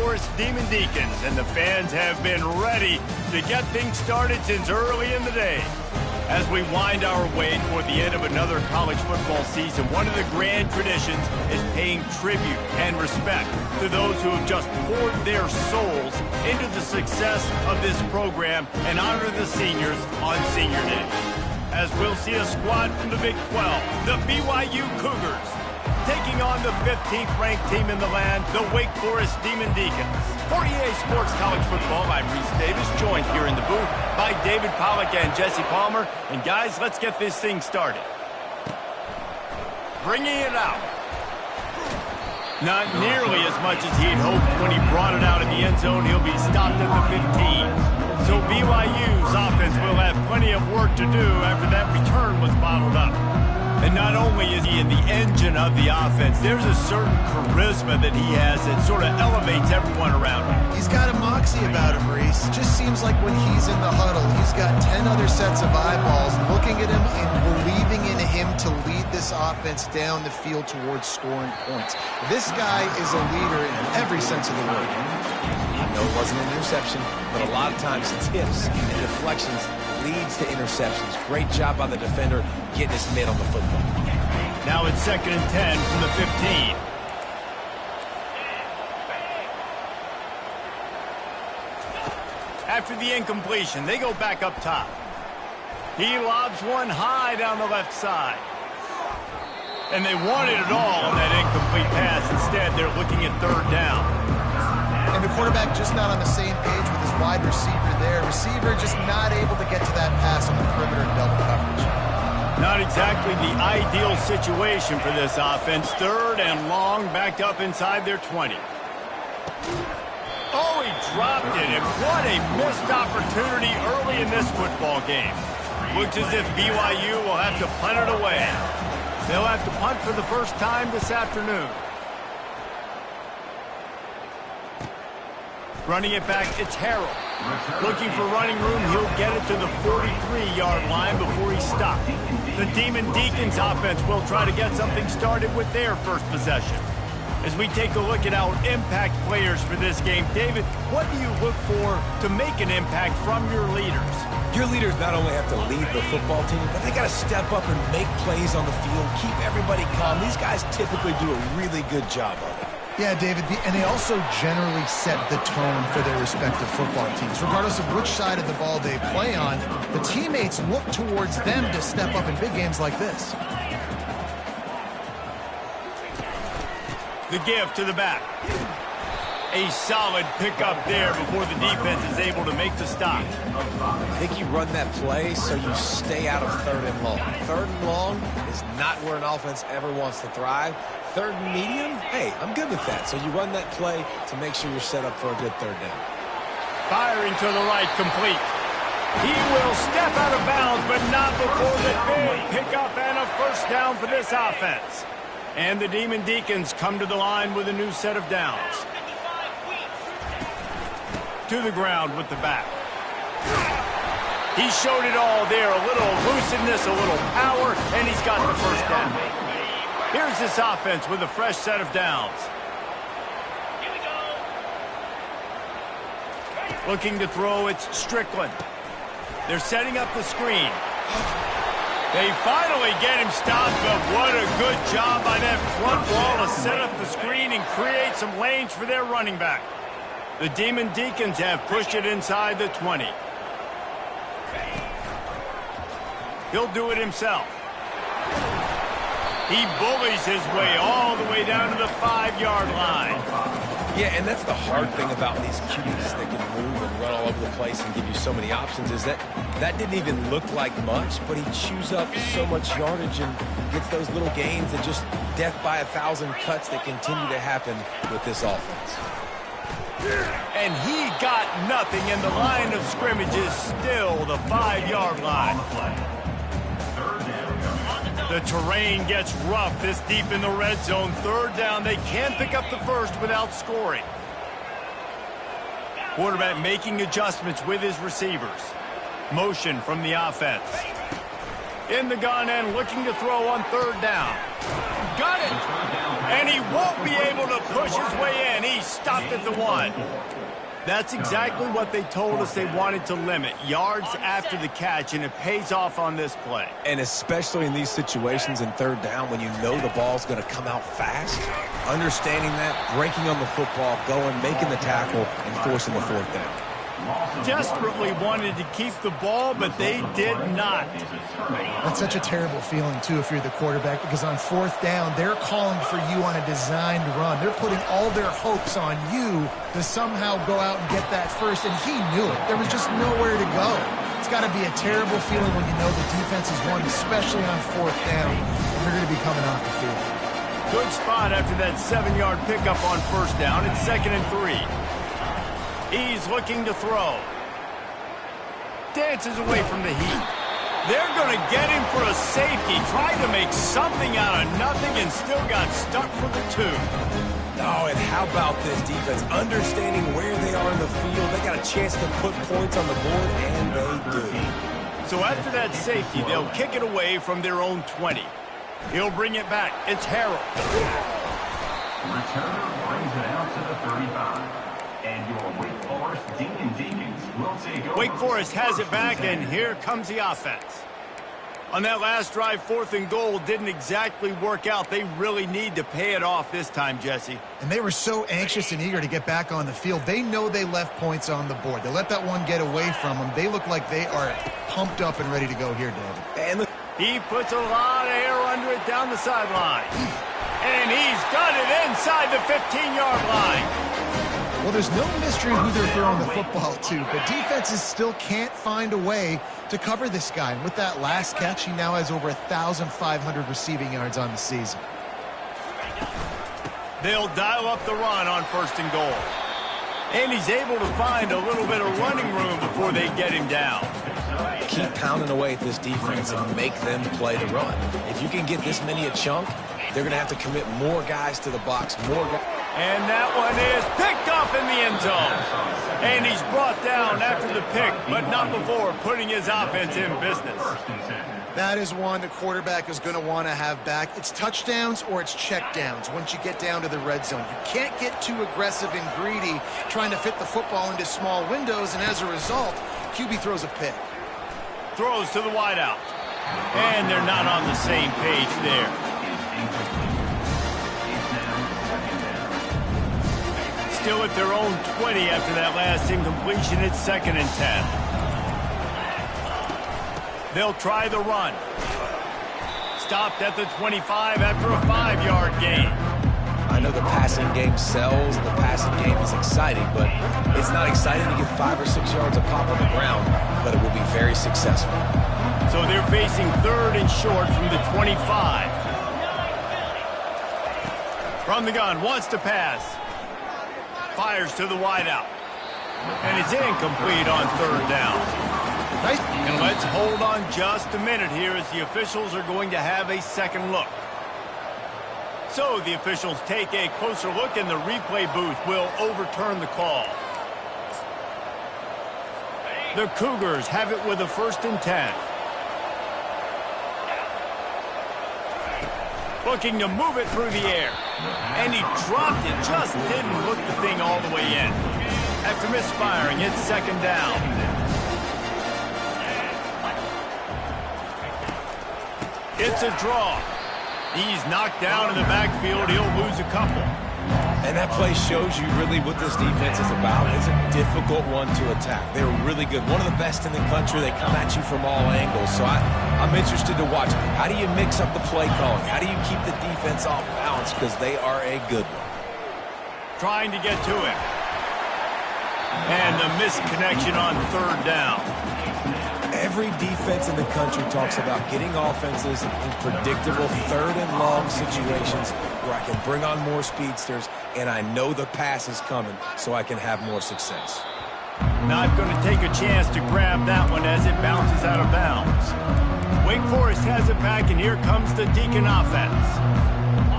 Forest Demon Deacons, and the fans have been ready to get things started since early in the day. As we wind our way toward the end of another college football season, one of the grand traditions is paying tribute and respect to those who have just poured their souls into the success of this program and honor the seniors on Senior Day. As we'll see a squad from the Big 12, the BYU Cougars, taking on the 15th ranked team in the land, the Wake Forest Demon Deacons. For EA Sports College Football, I'm Reese Davis, joined here in the booth by David Pollack and Jesse Palmer. And guys, let's get this thing started. Bringing it out. Not nearly as much as he'd hoped when he brought it out in the end zone. He'll be stopped at the 15. So BYU's offense will have plenty of work to do after that return was bottled up. And not only is he in the engine of the offense, there's a certain charisma that he has that sort of elevates everyone around him. He's got a moxie about him, Reese. Just seems like when he's in the huddle, he's got 10 other sets of eyeballs looking at him and believing in him to lead this offense down the field towards scoring points. This guy is a leader in every sense of the word. I know it wasn't an interception, but a lot of times tips and deflections leads to interceptions. Great job by the defender getting his mitt on the football. Now it's 2nd and 10 from the 15. After the incompletion, they go back up top. He lobs one high down the left side. And they wanted it all on that incomplete pass. Instead, they're looking at 3rd down. And the quarterback just not on the same page with his wide receiver there. Receiver just not able to get to that pass on the perimeter in double coverage. Not exactly the ideal situation for this offense. 3rd and long, backed up inside their 20. Oh, he dropped it, and what a missed opportunity early in this football game. Looks as if BYU will have to punt it away. They'll have to punt for the first time this afternoon. Running it back, it's Harrell. Looking for running room, he'll get it to the 43-yard line before he's stopped. The Demon Deacons offense will try to get something started with their first possession. As we take a look at our impact players for this game, David, what do you look for to make an impact from your leaders? Your leaders not only have to lead the football team, but they got to step up and make plays on the field, keep everybody calm. These guys typically do a really good job of it. Yeah, David, and they also generally set the tone for their respective football teams. Regardless of which side of the ball they play on, the teammates look towards them to step up in big games like this. The give to the back. A solid pickup there before the defense is able to make the stop. I think you run that play so you stay out of 3rd and long. 3rd and long is not where an offense ever wants to thrive. 3rd and medium, hey, I'm good with that. So you run that play to make sure you're set up for a good 3rd down. Firing to the right, complete. He will step out of bounds, but not before the big pickup and a first down for this offense. And the Demon Deacons come to the line with a new set of downs. To the ground with the back. He showed it all there. A little elusiveness, a little power, and he's got the first down. Here's this offense with a fresh set of downs. Looking to throw, it's Strickland. They're setting up the screen. They finally get him stopped, but what a good job by that front wall to set up the screen and create some lanes for their running back. The Demon Deacons have pushed it inside the 20. He'll do it himself. He bullies his way all the way down to the 5-yard line. Yeah, and that's the hard thing about these QBs that can move and run all over the place and give you so many options is that didn't even look like much, but he chews up so much yardage and gets those little gains and just death by 1,000 cuts that continue to happen with this offense. And he got nothing, and the line of scrimmage is still the 5-yard line. The terrain gets rough this deep in the red zone. 3rd down, they can't pick up the first without scoring. Quarterback making adjustments with his receivers. Motion from the offense. In the gun and looking to throw on 3rd down. Got it! And he won't be able to push his way in. He's stopped at the 1. That's exactly what they told us they wanted to limit. Yards after the catch, and it pays off on this play. And especially in these situations in third down when you know the ball's going to come out fast, understanding that, breaking on the football, going, making the tackle, and forcing the fourth down. Desperately wanted to keep the ball, but they did not. That's such a terrible feeling, too, if you're the quarterback, because on fourth down, they're calling for you on a designed run. They're putting all their hopes on you to somehow go out and get that first, and he knew it. There was just nowhere to go. It's got to be a terrible feeling when you know the defense is won, especially on fourth down, and they're going to be coming off the field. Good spot after that 7-yard pickup on first down. It's 2nd and 3. He's looking to throw. Dances away from the heat. They're going to get him for a safety. Tried to make something out of nothing and still got stuck for the 2. Oh, and how about this defense? Understanding where they are in the field. They got a chance to put points on the board, and they do. So after that safety, they'll kick it away from their own 20. He'll bring it back. It's Harrell. Returner brings it out to the 35. And your Wake Forest Deacons will take over. Wake Forest has it back, and here comes the offense. On that last drive, 4th and goal didn't exactly work out. They really need to pay it off this time, Jesse. And they were so anxious and eager to get back on the field. They know they left points on the board. They let that one get away from them. They look like they are pumped up and ready to go here, David. And he puts a lot of air under it down the sideline. And he's got it inside the 15-yard line. Well, there's no mystery who they're throwing the football to, but defenses still can't find a way to cover this guy. And with that last catch, he now has over 1,500 receiving yards on the season. They'll dial up the run on 1st and goal. And he's able to find a little bit of running room before they get him down. keep pounding away at this defense and make them play the run. If you can get this many a chunk, they're going to have to commit more guys to the box, more guys. And that one is picked off in the end zone. And he's brought down after the pick, but not before putting his offense in business. That is one the quarterback is going to want to have back. It's touchdowns or it's checkdowns once you get down to the red zone. You can't get too aggressive and greedy trying to fit the football into small windows, and as a result, QB throws a pick. Throws to the wideout. And they're not on the same page there. Still at their own 20 after that last incompletion. It's 2nd and 10. They'll try the run. Stopped at the 25 after a 5-yard gain. I know the passing game sells, and the passing game is exciting, but it's not exciting to get 5 or 6 yards of pop on the ground, but it will be very successful. So they're facing 3rd and short from the 25. From the gun, wants to pass. Fires to the wideout. And it's incomplete on 3rd down. Nice. And let's hold on just a minute here as the officials are going to have a second look. So the officials take a closer look, and the replay booth will overturn the call. The Cougars have it with a 1st and 10. Looking to move it through the air. And he dropped it, just didn't hook the thing all the way in. After misfiring, it's 2nd down. It's a draw. He's knocked down in the backfield. He'll lose a couple. And that play shows you really what this defense is about. It's a difficult one to attack. They're really good. One of the best in the country. They come at you from all angles. So I'm interested to watch. How do you mix up the play calling? How do you keep the defense off balance? Because they are a good one. Trying to get to him. And the misconnection on 3rd down. Every defense in the country talks about getting offenses in predictable 3rd and long situations where I can bring on more speedsters and I know the pass is coming so I can have more success. Not going to take a chance to grab that one as it bounces out of bounds. Wake Forest has it back, and here comes the Deacon offense.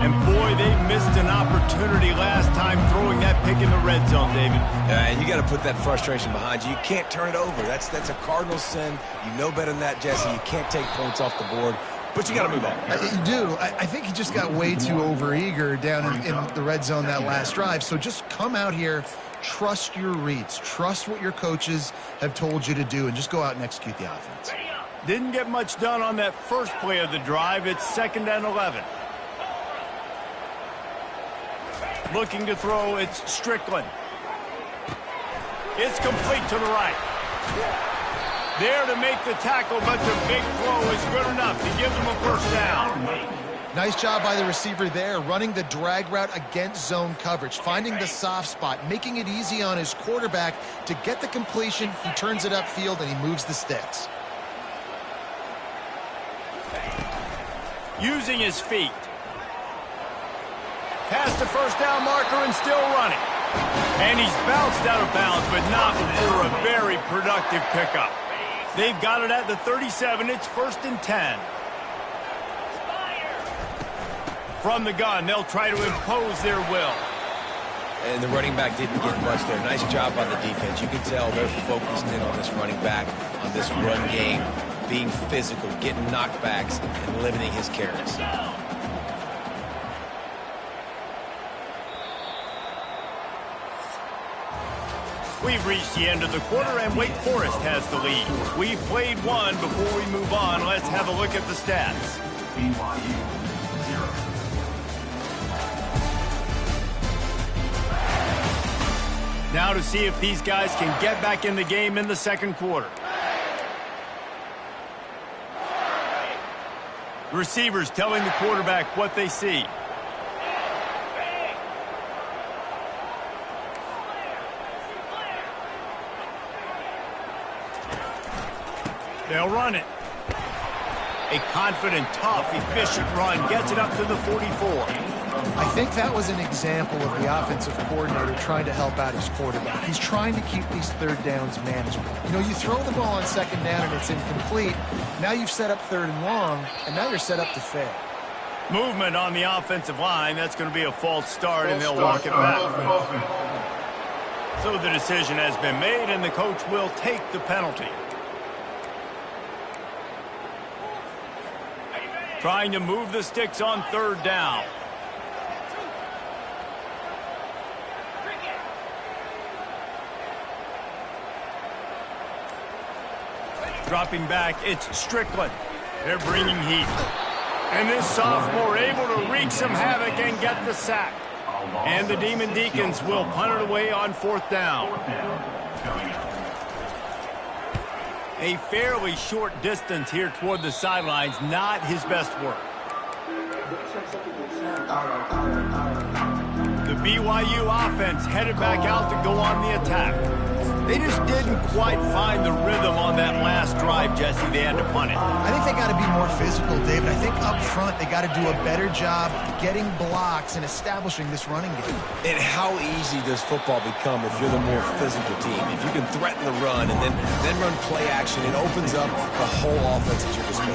And boy, they missed an opportunity last time throwing that pick in the red zone, David. And you got to put that frustration behind you. You can't turn it over. That's a cardinal sin. You know better than that, Jesse. You can't take points off the board. But you got to move on. You do. I think he just got way too overeager down in the red zone that last drive. So just come out here, trust your reads, trust what your coaches have told you to do, and just go out and execute the offense. Didn't get much done on that first play of the drive. It's 2nd and 11. Looking to throw, it's Strickland. It's complete to the right. There to make the tackle, but the big throw is good enough to give them a first down. Nice job by the receiver there, running the drag route against zone coverage, finding the soft spot, making it easy on his quarterback to get the completion. He turns it upfield, and he moves the sticks. Using his feet. Past the first down marker and still running. And he's bounced out of bounds, but not before a very productive pickup. They've got it at the 37. It's 1st and 10. From the gun, they'll try to impose their will. And the running back didn't get much there. Nice job by the defense. You can tell they're focused in on this running back, on this run game, being physical, getting knockbacks, and limiting his carries. We've reached the end of the quarter, and Wake Forest has the lead. We've played one. Before we move on, let's have a look at the stats. BYU 0. Now to see if these guys can get back in the game in the second quarter. Receivers telling the quarterback what they see. They'll run it. A confident, tough, efficient run gets it up to the 44. I think that was an example of the offensive coordinator trying to help out his quarterback. He's trying to keep these third downs manageable. You know, you throw the ball on 2nd down and it's incomplete. Now you've set up 3rd and long, and now you're set up to fail. Movement on the offensive line. That's going to be a false start, and they'll walk it back. So the decision has been made, and the coach will take the penalty. Trying to move the sticks on 3rd down. Dropping back, it's Strickland. They're bringing heat. And this sophomore able to wreak some havoc and get the sack. And the Demon Deacons will punt it away on 4th down. A fairly short distance here toward the sidelines, not his best work. The BYU offense headed back out to go on the attack. They just didn't quite find the rhythm on that last drive, Jesse. They had to punt it. I think they got to be more physical, David. I think up front they got to do a better job getting blocks and establishing this running game. And how easy does football become if you're the more physical team? If you can threaten the run and then run play action, it opens up the whole offense at your disposal.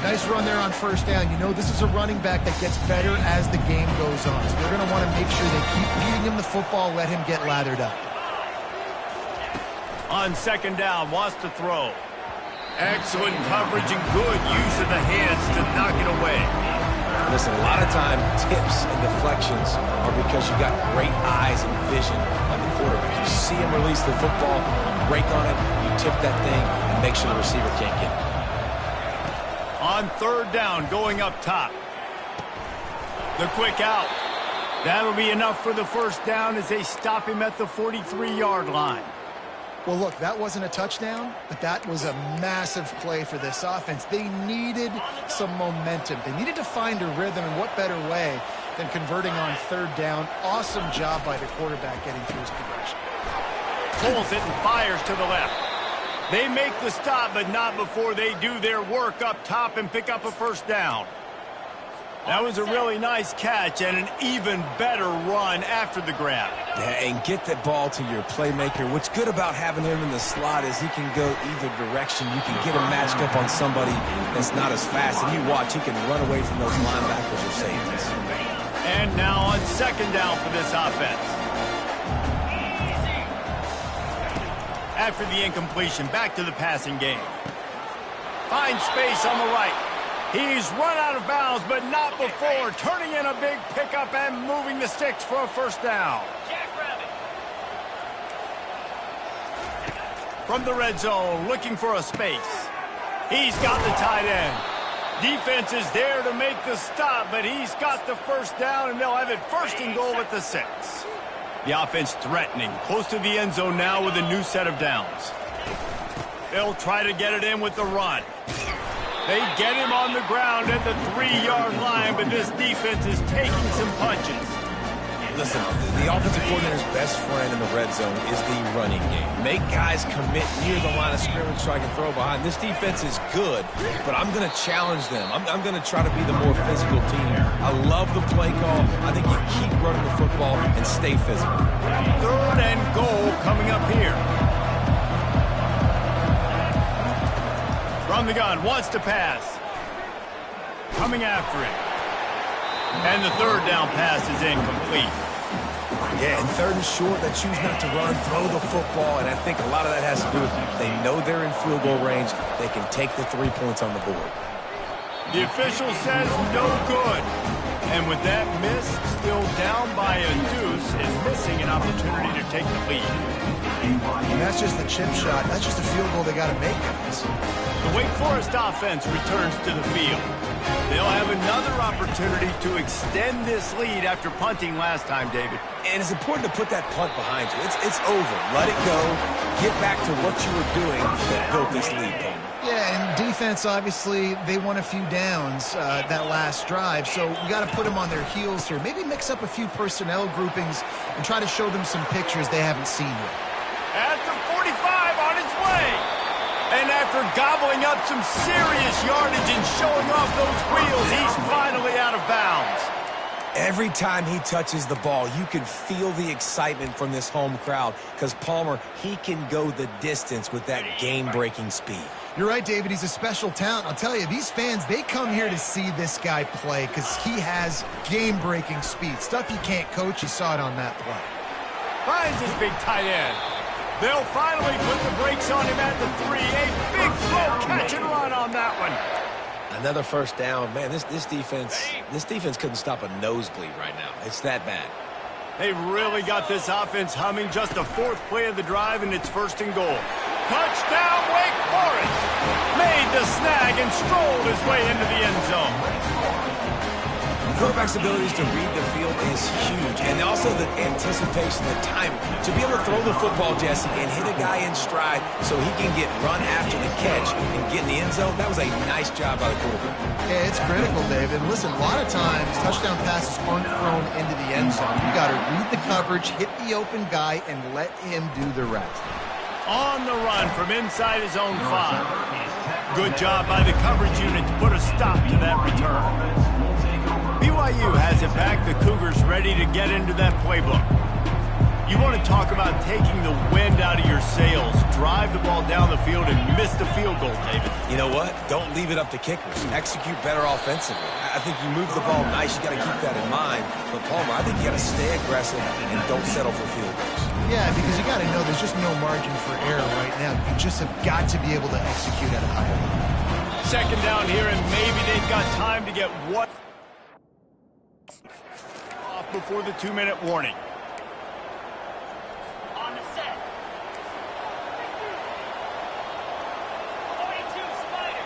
Nice run there on 1st down. You know, this is a running back that gets better as the game goes on. So they're going to want to make sure they keep feeding him the football, let him get lathered up. On 2nd down, wants to throw. Excellent coverage and good use of the hands to knock it away. Listen, a lot of time, tips and deflections are because you got great eyes and vision on the quarterback. You see him release the football, break on it, you tip that thing, and make sure the receiver can't get it. On 3rd down, going up top. The quick out. That'll be enough for the first down as they stop him at the 43-yard line. Well, look, that wasn't a touchdown, but that was a massive play for this offense. They needed some momentum. They needed to find a rhythm, and what better way than converting on 3rd down. Awesome job by the quarterback getting through his progression. Pulls it and fires to the left. They make the stop, but not before they do their work up top and pick up a first down. That was a really nice catch and an even better run after the grab. Yeah, and get the ball to your playmaker. What's good about having him in the slot is he can go either direction. You can get him matched up on somebody that's not as fast. And you watch, he can run away from those linebackers or safeties. And now on 2nd down for this offense. After the incompletion, back to the passing game. Finds space on the right. He's run out of bounds, but not before. Turning in a big pickup and moving the sticks for a first down. From the red zone, looking for a space. He's got the tight end. Defense is there to make the stop, but he's got the first down, and they'll have it first and goal at the 6. The offense threatening, close to the end zone now with a new set of downs. They'll try to get it in with the run. They get him on the ground at the 3-yard line, but this defense is taking some punches. Listen, the offensive coordinator's best friend in the red zone is the running game. Make guys commit near the line of scrimmage so I can throw behind. This defense is good, but I'm going to challenge them. I'm going to try to be the more physical team. I love the play call. I think you keep running the football and stay physical. 3rd and goal coming up here. From the gun, wants to pass. Coming after it. And the 3rd down pass is incomplete. Yeah, and 3rd and short, they choose not to run, throw the football, and I think a lot of that has to do with they know they're in field goal range. They can take the 3 points on the board. The official says no good. And with that miss, still down by a deuce, is missing an opportunity to take the lead. And that's just the chip shot. That's just a field goal they got to make, guys. The Wake Forest offense returns to the field. They'll have another opportunity to extend this lead after punting last time, David. And it's important to put that punt behind you. It's over. Let it go. Get back to what you were doing that built this lead, Palmer. Yeah, and defense, obviously, they won a few downs that last drive, so you got to put them on their heels here. Maybe mix up a few personnel groupings and try to show them some pictures they haven't seen yet. At the 45 on its way. And after gobbling up some serious yardage and showing off those wheels, he's finally out of bounds. Every time he touches the ball, you can feel the excitement from this home crowd because Palmer, he can go the distance with that game-breaking speed. You're right, David. He's a special talent. I'll tell you, these fans, they come here to see this guy play because he has game-breaking speed. Stuff you can't coach. You saw it on that play. Finds his big tight end. They'll finally put the brakes on him at the 3. A big flow catch and run on that one. Another first down. Man, this defense couldn't stop a nosebleed right now. It's that bad. They've really got this offense humming. Just the 4th play of the drive, and it's 1st and goal. Touchdown, Wake Forest! Made the snag and strolled his way into the end zone. The quarterback's abilities to read the field is huge, and also the anticipation, the timing. To be able to throw the football, Jesse, and hit a guy in stride so he can get run after the catch and get in the end zone, that was a nice job by the quarterback. Yeah, it's critical, David. Listen, a lot of times, touchdown passes aren't thrown into the end zone. You got to read the coverage, hit the open guy, and let him do the rest. On the run from inside his own 5. Good job by the coverage unit to put a stop to that return. BYU has it back. The Cougars ready to get into that playbook. You want to talk about taking the wind out of your sails. Drive the ball down the field and miss the field goal, David. You know what? Don't leave it up to kickers. Execute better offensively. I think you move the ball nice. You got to keep that in mind. But, Palmer, I think you got to stay aggressive and don't settle for field goals. Yeah, because you got to know there's just no margin for error right now. You just have got to be able to execute at a high level. 2nd down here, and maybe they've got time to get one off before the 2-minute warning. On the set. 42 Spider.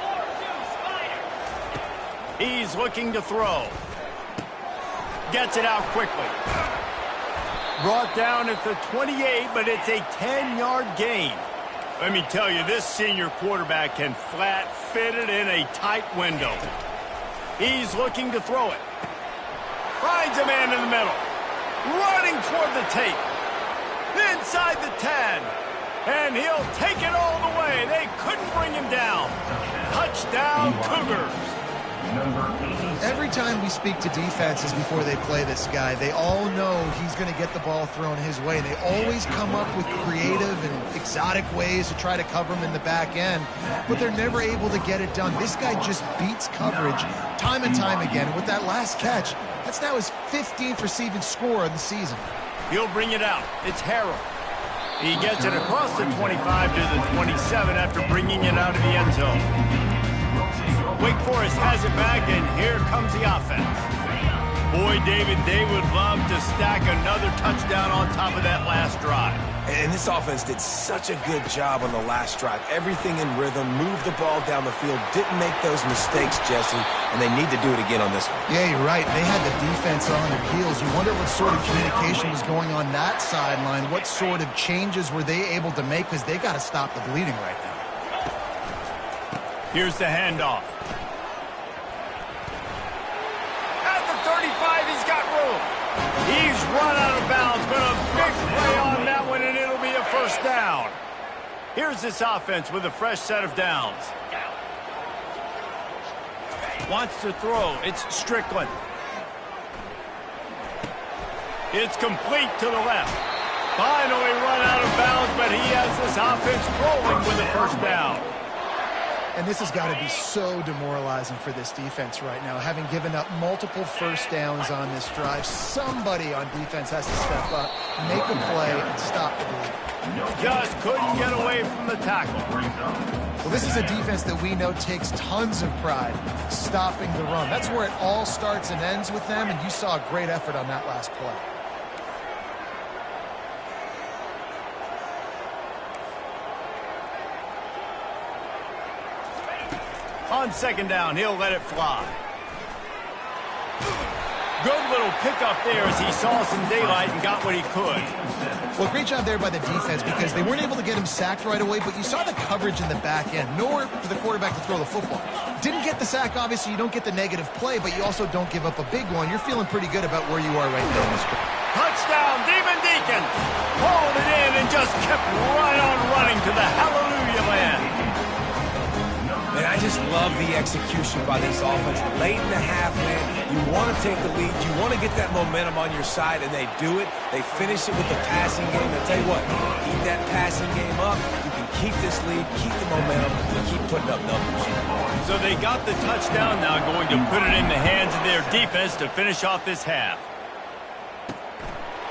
4-2 Spider. He's looking to throw. Gets it out quickly. Brought down at the 28, but it's a 10-yard gain. Let me tell you, this senior quarterback can flat fit it in a tight window. He's looking to throw it. Finds a man in the middle. Running toward the tape. Inside the 10. And he'll take it all the way. They couldn't bring him down. Touchdown, Cougars. Every time we speak to defenses before they play this guy, they all know he's going to get the ball thrown his way. They always come up with creative and exotic ways to try to cover him in the back end, but they're never able to get it done. This guy just beats coverage time and time again. And with that last catch, that's now his 15th receiving score of the season. He'll bring it out. It's Harrell. He gets it across the 25 to the 27 after bringing it out of the end zone. Wake Forest has it back, and here comes the offense. Boy, David, they would love to stack another touchdown on top of that last drive. And this offense did such a good job on the last drive. Everything in rhythm, moved the ball down the field, didn't make those mistakes, Jesse, and they need to do it again on this one. Yeah, you're right. They had the defense on their heels. You wonder what sort of communication was going on that sideline. What sort of changes were they able to make, because they got to stop the bleeding right now. Here's the handoff. At the 35, he's got room. He's run out of bounds, but a big play on that one, and it'll be a first down. Here's this offense with a fresh set of downs. Wants to throw. It's Strickland. It's complete to the left. Finally run out of bounds, but he has this offense rolling with a first down. And this has got to be so demoralizing for this defense right now. Having given up multiple first downs on this drive, somebody on defense has to step up, make a play, and stop the bleed. Just couldn't get away from the tackle. Well, this is a defense that we know takes tons of pride stopping the run. That's where it all starts and ends with them, and you saw a great effort on that last play. On second down, he'll let it fly. Good little pickup there as he saw some daylight and got what he could. Well, great job there by the defense, because they weren't able to get him sacked right away, but you saw the coverage in the back end. Nowhere for the quarterback to throw the football. Didn't get the sack, obviously. You don't get the negative play, but you also don't give up a big one. You're feeling pretty good about where you are right now in this game. Touchdown, Demon Deacon. Hauled it in and just kept right on running to the hallelujah land. Man, I just love the execution by this offense. Late in the half, man, you want to take the lead. You want to get that momentum on your side, and they do it. They finish it with the passing game. I'll tell you what, keep that passing game up. You can keep this lead, keep the momentum, and keep putting up numbers. So they got the touchdown, now going to put it in the hands of their defense to finish off this half.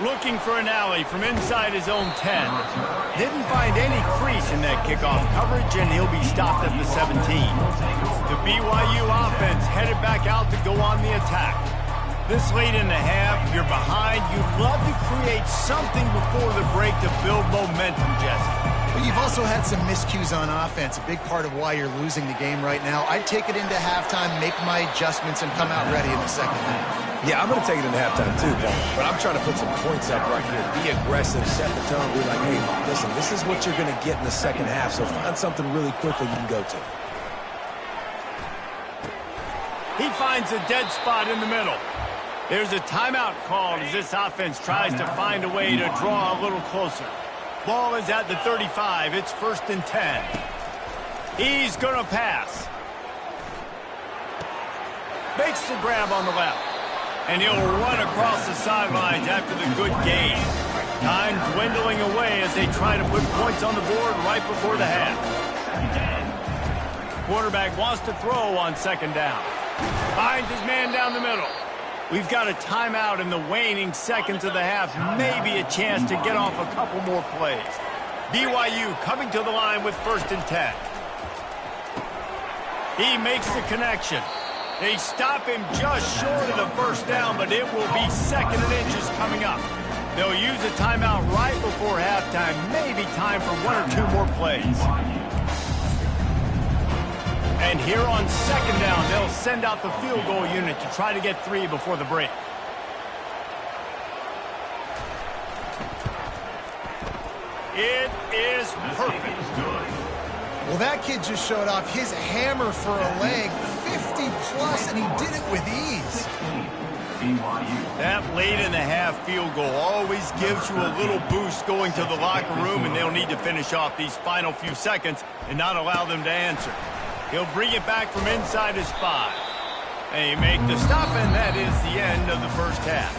Looking for an alley from inside his own 10. Didn't find any crease in that kickoff coverage, and he'll be stopped at the 17. The BYU offense headed back out to go on the attack. This late in the half, you're behind. You'd love to create something before the break to build momentum, Jesse. But you've also had some miscues on offense, a big part of why you're losing the game right now. I'd take it into halftime, make my adjustments, and come out ready in the second half. Yeah, I'm going to take it into halftime too, Paul. But I'm trying to put some points up right here. Be aggressive, set the tone, be like, hey, listen, this is what you're going to get in the second half, so find something really quickly you can go to. He finds a dead spot in the middle. There's a timeout called as this offense tries to find a way to draw a little closer. Ball is at the 35. It's 1st and 10. He's going to pass. Makes the grab on the left. And he'll run across the sidelines after the good gain. Time dwindling away as they try to put points on the board right before the half. Quarterback wants to throw on second down. Finds his man down the middle. We've got a timeout in the waning seconds of the half. Maybe a chance to get off a couple more plays. BYU coming to the line with 1st and 10. He makes the connection. They stop him just short of the first down, but it will be 2nd and inches coming up. They'll use a timeout right before halftime. Maybe time for 1 or 2 more plays. And here on second down, they'll send out the field goal unit to try to get 3 before the break. It is perfect. Well, that kid just showed off his hammer for a leg, 50-plus, and he did it with ease. That late in the half field goal always gives you a little boost going to the locker room, and they'll need to finish off these final few seconds and not allow them to answer. He'll bring it back from inside his 5. They make the stop, and that is the end of the first half.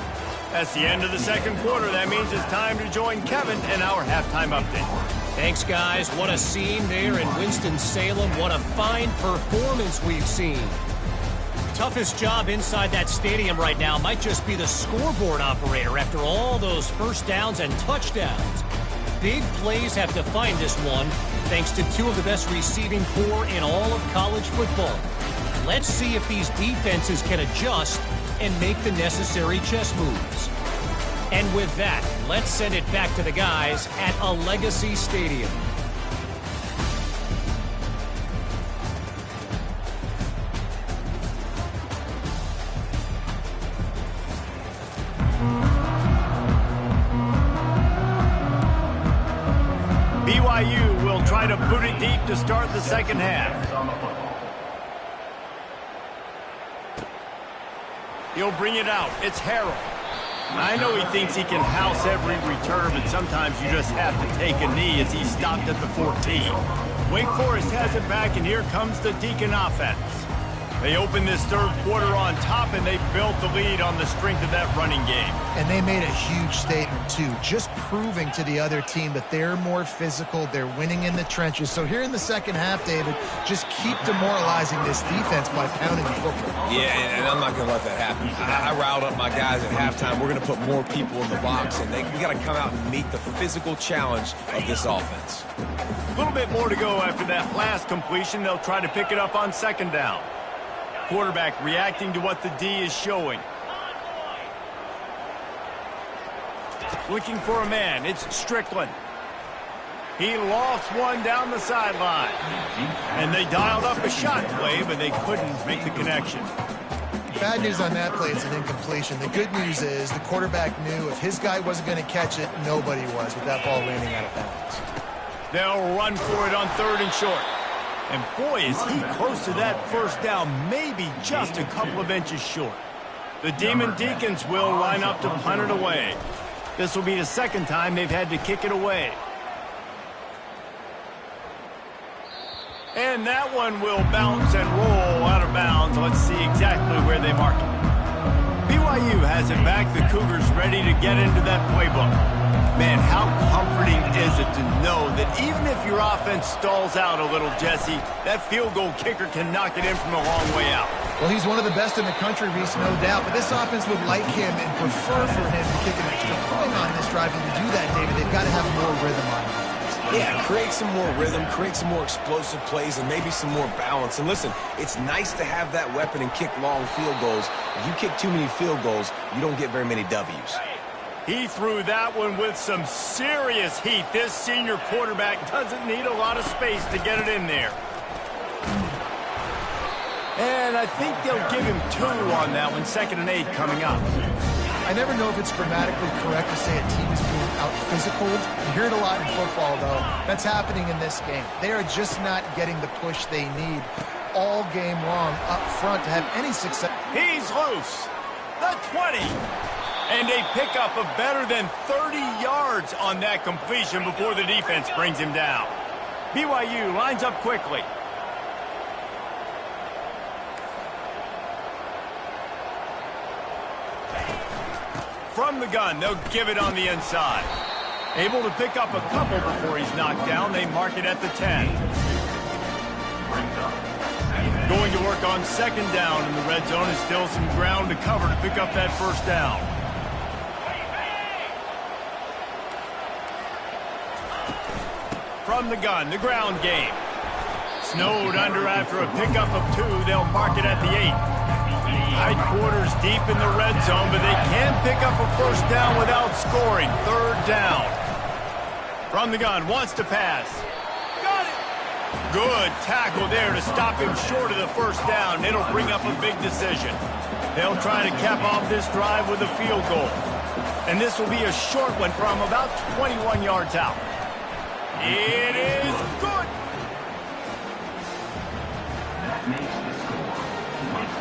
That's the end of the second quarter. That means it's time to join Kevin in our halftime update. Thanks, guys. What a scene there in Winston-Salem. What a fine performance we've seen. Toughest job inside that stadium right now might just be the scoreboard operator after all those first downs and touchdowns. Big plays have defined this one, thanks to 2 of the best receiving corps in all of college football. Let's see if these defenses can adjust and make the necessary chess moves. And with that, let's send it back to the guys at a Legacy Stadium. BYU will try to boot it deep to start the second half. He'll bring it out. It's Harrell. I know he thinks he can house every return, but sometimes you just have to take a knee as he stopped at the 14. Wake Forest has it back, and here comes the Deacon offense. They opened this third quarter on top, and they built the lead on the strength of that running game. And they made a huge statement, too, just proving to the other team that they're more physical, they're winning in the trenches. So here in the second half, David, just keep demoralizing this defense by pounding the football. Yeah, and I'm not going to let that happen. I riled up my guys at halftime. We're going to put more people in the box, and we got to come out and meet the physical challenge of this offense. A little bit more to go after that last completion. They'll try to pick it up on second down. Quarterback reacting to what the D is showing. Looking for a man. It's Strickland. He lofts one down the sideline. And they dialed up a shot play, but they couldn't make the connection. Bad news on that play, it's an incompletion. The good news is the quarterback knew if his guy wasn't going to catch it, nobody was with that ball landing out of bounds. They'll run for it on third and short. And boy, is he close to that first down, maybe just a couple of inches short. The Demon Deacons will line up to punt it away. This will be the second time they've had to kick it away. And that one will bounce and roll out of bounds. Let's see exactly where they mark it. BYU has it back. The Cougars ready to get into that playbook. Man, how comforting is it to know that even if your offense stalls out a little, Jesse, that field goal kicker can knock it in from a long way out. Well, he's one of the best in the country, Reese, no doubt. But this offense would like him and prefer for him to kick an extra point on this drive. And to do that, David, they've got to have more rhythm on offense. Yeah, create some more rhythm, create some more explosive plays, and maybe some more balance. And listen, it's nice to have that weapon and kick long field goals. If you kick too many field goals, you don't get very many W's. He threw that one with some serious heat. This senior quarterback doesn't need a lot of space to get it in there. And I think they'll give him 2 on that one. 2nd and 8 coming up. I never know if it's grammatically correct to say a team is being out-physicaled. You hear it a lot in football, though. That's happening in this game. They are just not getting the push they need all game long up front to have any success. He's loose. The 20. And a pickup of better than 30 yards on that completion before the defense brings him down. BYU lines up quickly. From the gun, they'll give it on the inside. Able to pick up a couple before he's knocked down. They mark it at the 10. Going to work on second down in the red zone. Is still some ground to cover to pick up that first down. From the gun, the ground game. Snowed under after a pickup of 2. They'll mark it at the 8. Tight quarters deep in the red zone, but they can pick up a first down without scoring. 3rd down. From the gun, wants to pass. Got it. Good tackle there to stop him short of the first down. It'll bring up a big decision. They'll try to cap off this drive with a field goal. And this will be a short one from about 21 yards out. It is good.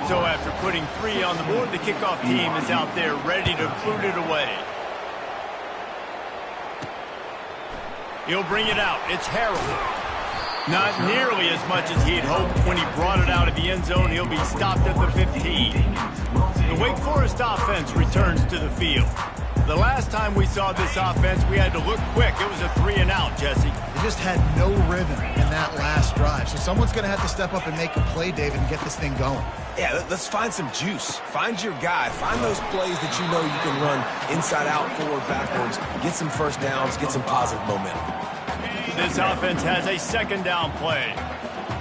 So after putting 3 on the board, the kickoff team is out there ready to boot it away. He'll bring it out. It's Harrell. Not nearly as much as he had hoped when he brought it out of the end zone. He'll be stopped at the 15. The Wake Forest offense returns to the field. The last time we saw this offense, we had to look quick. It was a 3-and-out, Jesse. They just had no rhythm in that last drive. So someone's going to have to step up and make a play, David, and get this thing going. Yeah, let's find some juice. Find your guy. Find those plays that you know you can run inside out, forward, backwards. Get some first downs. Get some positive momentum. This offense has a second down play.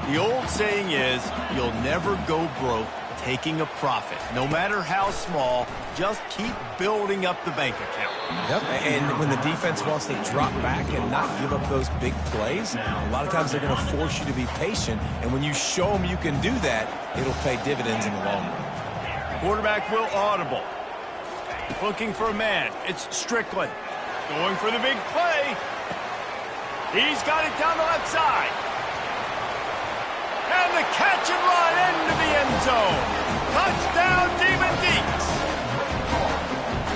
The old saying is, you'll never go broke taking a profit. No matter how small, just keep building up the bank account. Yep, and when the defense wants to drop back and not give up those big plays, a lot of times they're going to force you to be patient, and when you show them you can do that, it'll pay dividends in the long run. Quarterback will audible. Looking for a man. It's Strickland. Going for the big play. He's got it down the left side. And the catch and run into the end zone. Touchdown, Demon Deeks.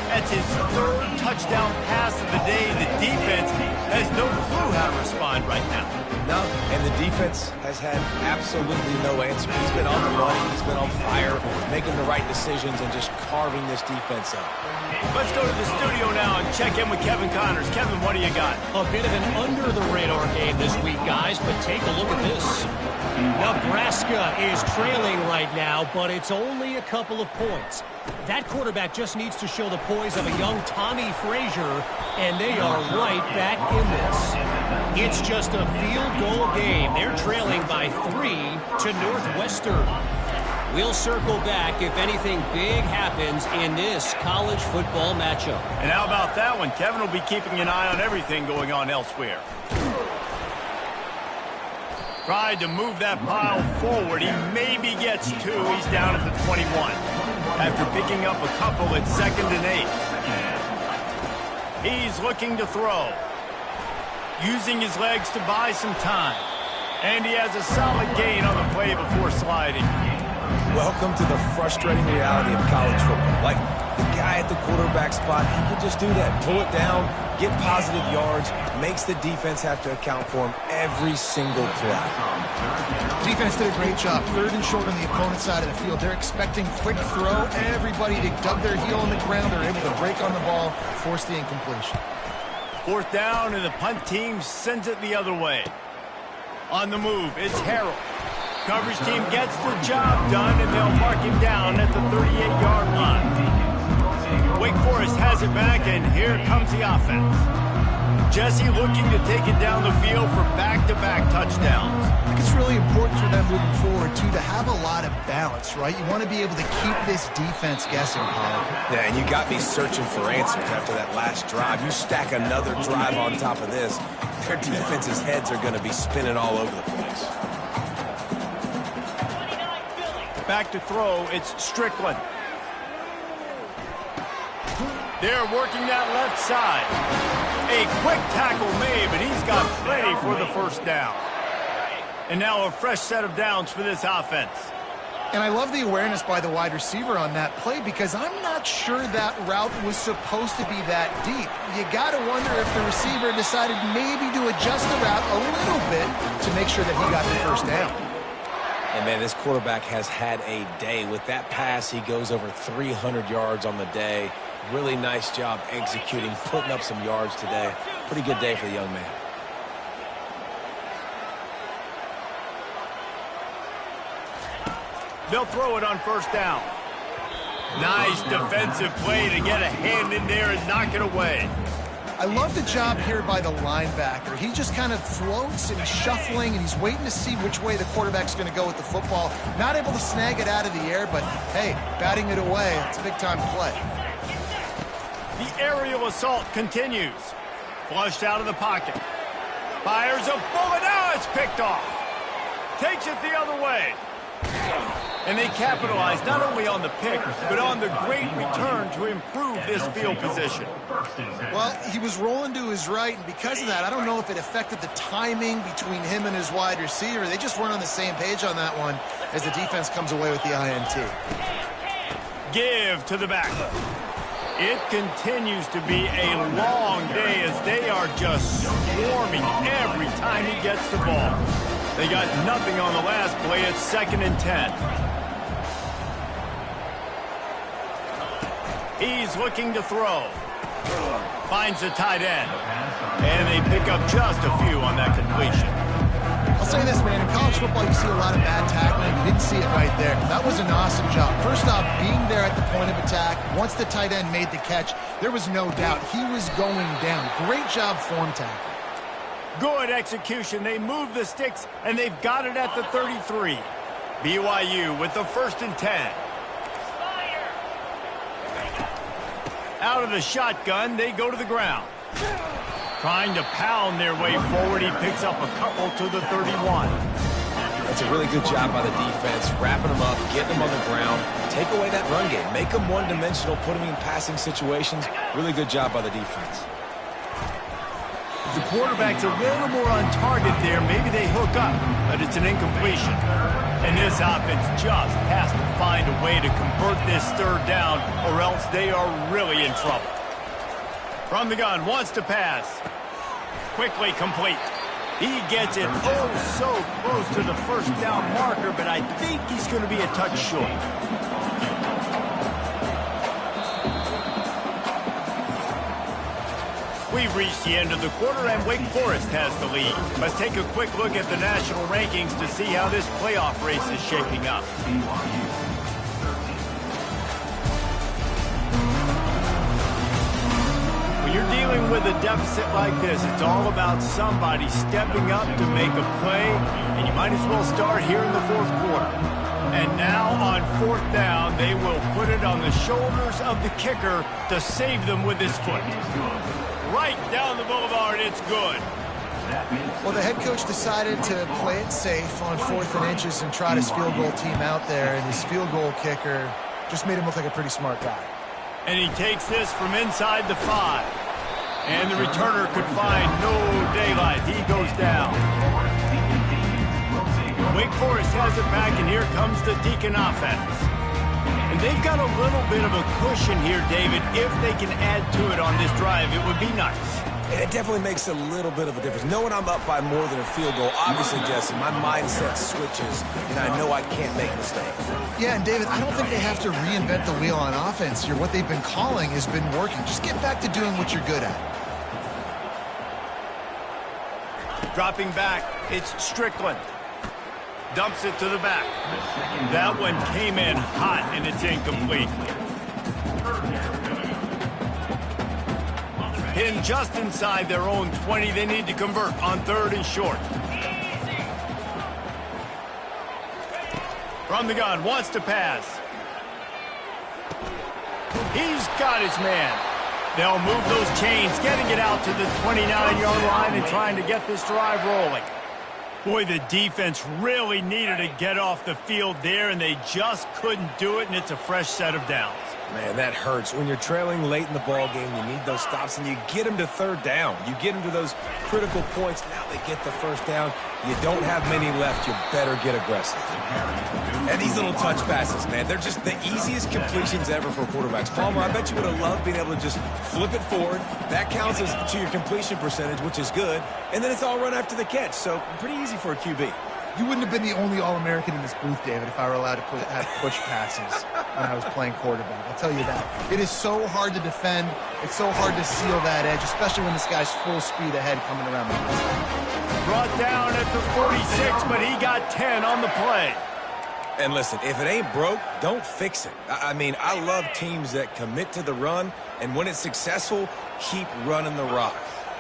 That's his third touchdown pass of the day. The defense has no clue how to respond right now. No, and the defense has had absolutely no answer. He's been on the money. He's been on fire, making the right decisions and just carving this defense up. Let's go to the studio now and check in with Kevin Connors. Kevin, what do you got? A bit of an under-the-radar game this week, guys, but take a look at this. Nebraska is trailing right now, but it's only a couple of points. That quarterback just needs to show the poise of a young Tommy Frazier, and they are right back in this. It's just a field goal game. They're trailing by 3 to Northwestern. We'll circle back if anything big happens in this college football matchup. And how about that one? Kevin will be keeping an eye on everything going on elsewhere. Tried to move that pile forward. He maybe gets 2. He's down at the 21. After picking up a couple at 2nd and 8. He's looking to throw. Using his legs to buy some time. And he has a solid gain on the play before sliding. Welcome to the frustrating reality of college football. Like, the guy at the quarterback spot, he can just do that. Pull it down, get positive yards, makes the defense have to account for him every single play. Defense did a great job. 3rd and short on the opponent's side of the field. They're expecting quick throw. Everybody to dug their heel on the ground. They're able to break on the ball, force the incompletion. 4th down, and the punt team sends it the other way. On the move, it's Harrell. Coverage team gets the job done, and they'll mark him down at the 38-yard line. Wake Forest has it back, and here comes the offense. Jesse looking to take it down the field for back-to-back touchdowns. I think it's really important for them moving forward, too, to have a lot of balance, right? You want to be able to keep this defense guessing, Paul. Yeah, and you got me searching for answers after that last drive. You stack another drive on top of this, their defense's heads are going to be spinning all over the place. Back to throw, it's Strickland. They're working that left side. A quick tackle made, but he's got plenty for the first down. And now a fresh set of downs for this offense. And I love the awareness by the wide receiver on that play because I'm not sure that route was supposed to be that deep. You got to wonder if the receiver decided maybe to adjust the route a little bit to make sure that he got the first down. And, man, this quarterback has had a day. With that pass, he goes over 300 yards on the day. Really nice job executing, putting up some yards today. Pretty good day for the young man. They'll throw it on 1st down. Nice defensive play to get a hand in there and knock it away. I love the job here by the linebacker. He just kind of floats and he's shuffling and he's waiting to see which way the quarterback's going to go with the football. Not able to snag it out of the air, but hey, batting it away, it's a big-time play. The aerial assault continues. Flushed out of the pocket. Fires a bullet. Now it's picked off. Takes it the other way. And they capitalize not only on the pick, but on the great return to improve this field position. Well, he was rolling to his right, and because of that, I don't know if it affected the timing between him and his wide receiver. They just weren't on the same page on that one as the defense comes away with the INT. Give to the back. It continues to be a long day as they are just swarming every time he gets the ball. They got nothing on the last play. It's 2nd and 10. He's looking to throw. Finds the tight end. And they pick up just a few on that completion. I'll say this, man. In college football, you see a lot of bad tackling. You didn't see it right there. That was an awesome job. First off, being there at the point of attack. Once the tight end made the catch, there was no doubt he was going down. Great job form tackle. Good execution. They move the sticks, and they've got it at the 33. BYU with the 1st and 10. Fire. Out of the shotgun, they go to the ground. Trying to pound their way forward, he picks up a couple to the 31. That's a really good job by the defense, wrapping them up, getting them on the ground, take away that run game, make them one-dimensional, put them in passing situations. Really good job by the defense. The quarterback's a little more on target there. Maybe they hook up, but it's an incompletion. And this offense just has to find a way to convert this 3rd down, or else they are really in trouble. From the gun, wants to pass. Quickly complete. He gets it so close to the 1st down marker, but I think he's going to be a touch short. We've reached the end of the quarter, and Wake Forest has the lead. Let's take a quick look at the national rankings to see how this playoff race is shaping up. When you're dealing with a deficit like this, it's all about somebody stepping up to make a play, and you might as well start here in the 4th quarter. And now on 4th down, they will put it on the shoulders of the kicker to save them with his foot. Right down the boulevard, it's good. Well, the head coach decided to play it safe on 4th and inches and trot his field goal team out there, and his field goal kicker just made him look like a pretty smart guy. And he takes this from inside the 5. And the returner could find no daylight. He goes down. Wake Forest has it back, and here comes the Deacon offense. And they've got a little bit of a cushion here, David. If they can add to it on this drive, it would be nice. It definitely makes a little bit of a difference. Knowing I'm up by more than a field goal, obviously, Jesse, my mindset switches, and I know I can't make mistakes. Yeah, and David, I don't think they have to reinvent the wheel on offense here. What they've been calling has been working. Just get back to doing what you're good at. Dropping back, it's Strickland. Dumps it to the back. That one came in hot, and it's incomplete. Pinned just inside their own 20. They need to convert on 3rd and short. From the gun, wants to pass. He's got his man. They'll move those chains, getting it out to the 29-yard line and trying to get this drive rolling. Boy, the defense really needed to get off the field there, and they just couldn't do it, and it's a fresh set of downs. Man, that hurts. When you're trailing late in the ball game, you need those stops, and you get them to 3rd down. You get them to those critical points. Now they get the 1st down. You don't have many left. You better get aggressive. And these little touch passes, man, they're just the easiest completions ever for quarterbacks. Palmer, I bet you would have loved being able to just flip it forward. That counts as to your completion percentage, which is good. And then it's all run after the catch, so pretty easy for a QB. You wouldn't have been the only All-American in this booth, David, if I were allowed to have push passes when I was playing quarterback. I'll tell you that. It is so hard to defend. It's so hard to seal that edge, especially when this guy's full speed ahead coming around the outside. Brought down at the 46, but he got 10 on the play. And listen, if it ain't broke, don't fix it. I mean, I love teams that commit to the run, and when it's successful, keep running the rock.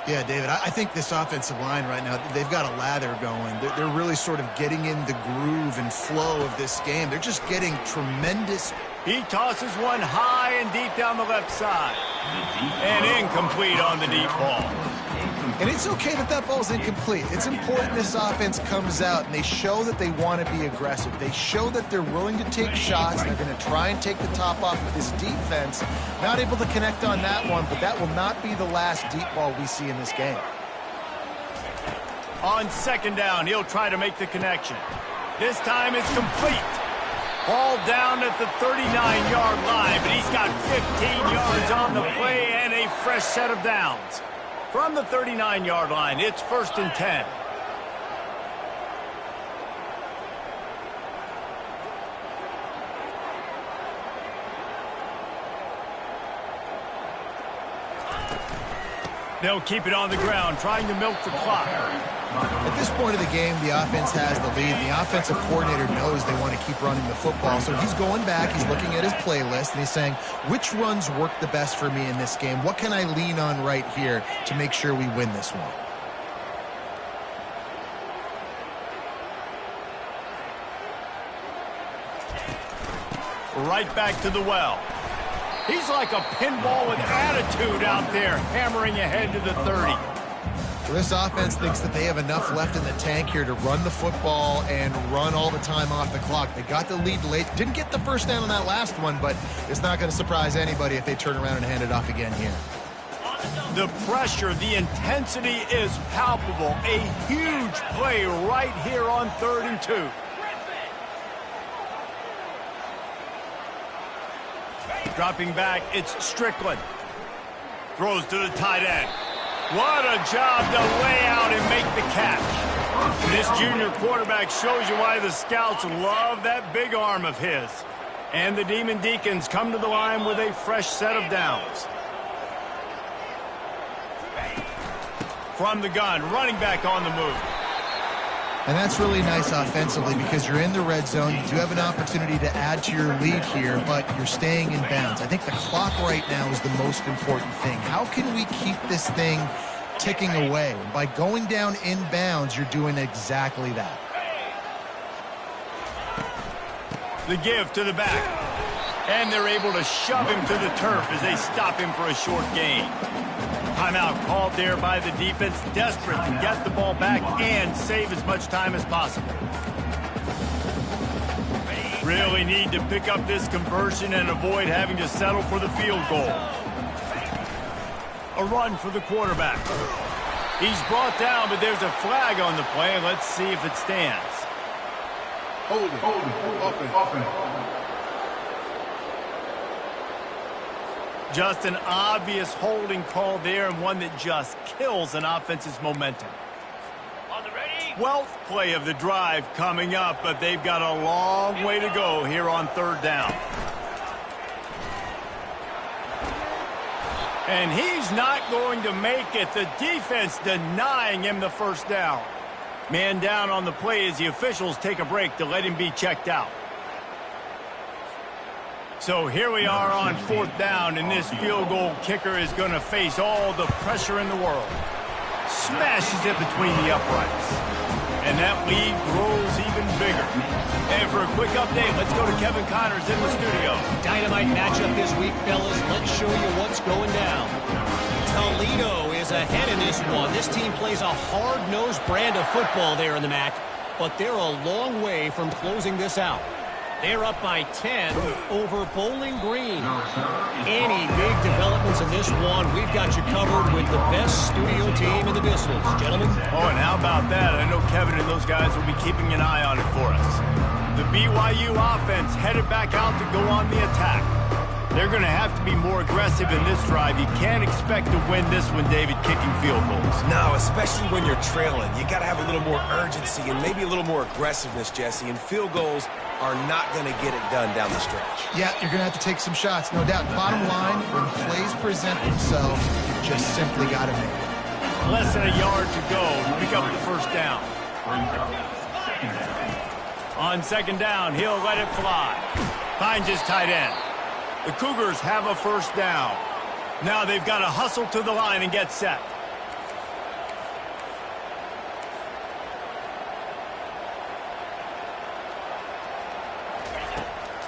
Yeah, David, I think this offensive line right now, they've got a lather going. They're really sort of getting in the groove and flow of this game. They're just getting tremendous. He tosses one high and deep down the left side. And incomplete on the deep ball. And it's okay that that ball's incomplete. It's important this offense comes out and they show that they want to be aggressive. They show that they're willing to take shots, and they're going to try and take the top off of this defense. Not able to connect on that one, but that will not be the last deep ball we see in this game. On 2nd down, he'll try to make the connection. This time it's complete. Ball down at the 39-yard line, but he's got 15 yards on the play and a fresh set of downs. From the 39-yard line, it's 1st and 10. They'll keep it on the ground, trying to milk the clock. At this point of the game, the offense has the lead. The offensive coordinator knows they want to keep running the football, so he's going back, he's looking at his playlist, and he's saying, which runs work the best for me in this game? What can I lean on right here to make sure we win this one? right back to the well. He's like a pinball with attitude out there, hammering ahead to the 30. This offense thinks that they have enough left in the tank here to run the football and run all the time off the clock. They got the lead late. Didn't get the first down on that last one, but it's not going to surprise anybody if they turn around and hand it off again here. The pressure, the intensity is palpable. A huge play right here on 3rd and 2. Dropping back, it's Strickland. Throws to the tight end. What a job to lay out and make the catch. This junior quarterback shows you why the scouts love that big arm of his. And the Demon Deacons come to the line with a fresh set of downs. From the gun, running back on the move. And that's really nice offensively because you're in the red zone. You do have an opportunity to add to your lead here, but you're staying in bounds. I think the clock right now is the most important thing. How can we keep this thing ticking away? By going down in bounds, you're doing exactly that. The give to the back. And they're able to shove him to the turf as they stop him for a short gain. Timeout called there by the defense, desperate to get the ball back and save as much time as possible. Really need to pick up this conversion and avoid having to settle for the field goal. A run for the quarterback. He's brought down, but there's a flag on the play. Let's see if it stands. Hold it. Open. Just an obvious holding call there, and one that just kills an offense's momentum. On the ready. 12th play of the drive coming up, but they've got a long way to go here on 3rd down. And he's not going to make it. The defense denying him the first down. Man down on the play as the officials take a break to let him be checked out. So here we are on 4th down, and this field goal kicker is going to face all the pressure in the world. Smashes it between the uprights. And that lead grows even bigger. And for a quick update, let's go to Kevin Connors in the studio. Dynamite matchup this week, fellas. Let's show you what's going down. Toledo is ahead in this one. This team plays a hard-nosed brand of football there in the MAC, but they're a long way from closing this out. They're up by 10 over Bowling Green. Any big developments in this one, we've got you covered with the best studio team in the business. Gentlemen? Oh, and how about that? I know Kevin and those guys will be keeping an eye on it for us. The BYU offense headed back out to go on the attack. They're going to have to be more aggressive in this drive. You can't expect to win this one, David, kicking field goals. No, especially when you're trailing. You got to have a little more urgency and maybe a little more aggressiveness, Jesse. And field goals are not going to get it done down the stretch. Yeah, you're going to have to take some shots, no doubt. Bottom line, when plays present themselves, you just simply got to make it. Less than a yard to go to pick up the first down. On 2nd down, he'll let it fly. Finds his tight end. The Cougars have a first down. Now they've got to hustle to the line and get set.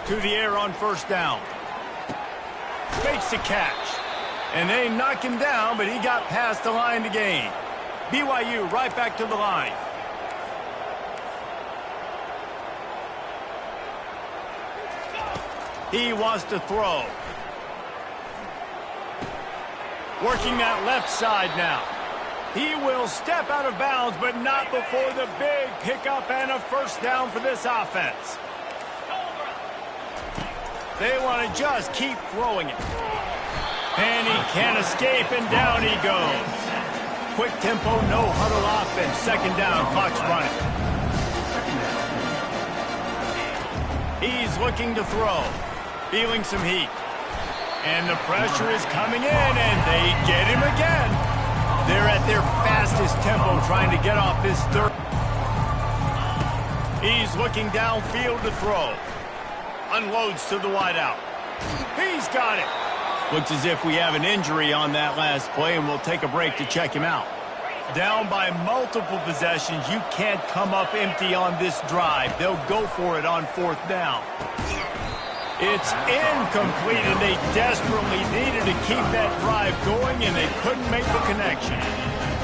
To the air on 1st down. Fakes the catch. And they knock him down, but he got past the line to gain. BYU right back to the line. He wants to throw. Working that left side now. He will step out of bounds, but not before the big pickup and a first down for this offense. They want to just keep throwing it. And he can't escape, and down he goes. Quick tempo, no huddle offense. 2nd down, clock's running. He's looking to throw. Feeling some heat. And the pressure is coming in, and they get him again. They're at their fastest tempo trying to get off this 3rd. He's looking downfield to throw. Unloads to the wideout. He's got it. Looks as if we have an injury on that last play, and we'll take a break to check him out. Down by multiple possessions, you can't come up empty on this drive. They'll go for it on 4th down. It's incomplete, and they desperately needed to keep that drive going, and they couldn't make the connection.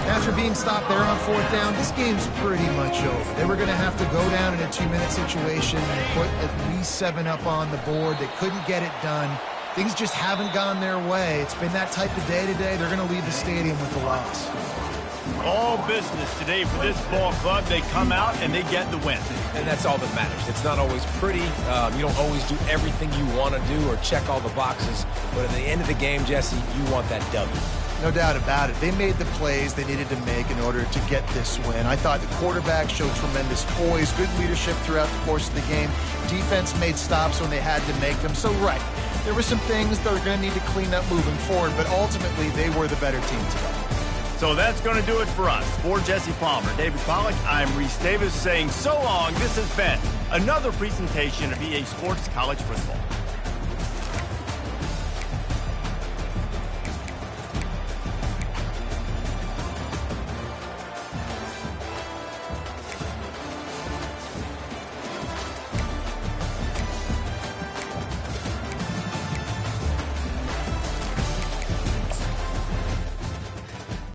After being stopped there on 4th down, this game's pretty much over. They were going to have to go down in a 2-minute situation and put at least 7 up on the board. They couldn't get it done. Things just haven't gone their way. It's been that type of day today. They're going to leave the stadium with the loss. All business today for this ball club. They come out and they get the win. And that's all that matters. It's not always pretty. You don't always do everything you want to do or check all the boxes. But at the end of the game, Jesse, you want that W. No doubt about it. They made the plays they needed to make in order to get this win. I thought the quarterback showed tremendous poise, good leadership throughout the course of the game. Defense made stops when they had to make them. So, right, there were some things that are going to need to clean up moving forward, but ultimately they were the better team today. So that's going to do it for us. For Jesse Palmer, David Pollack, I'm Reese Davis saying so long. This has been another presentation of EA Sports College Football.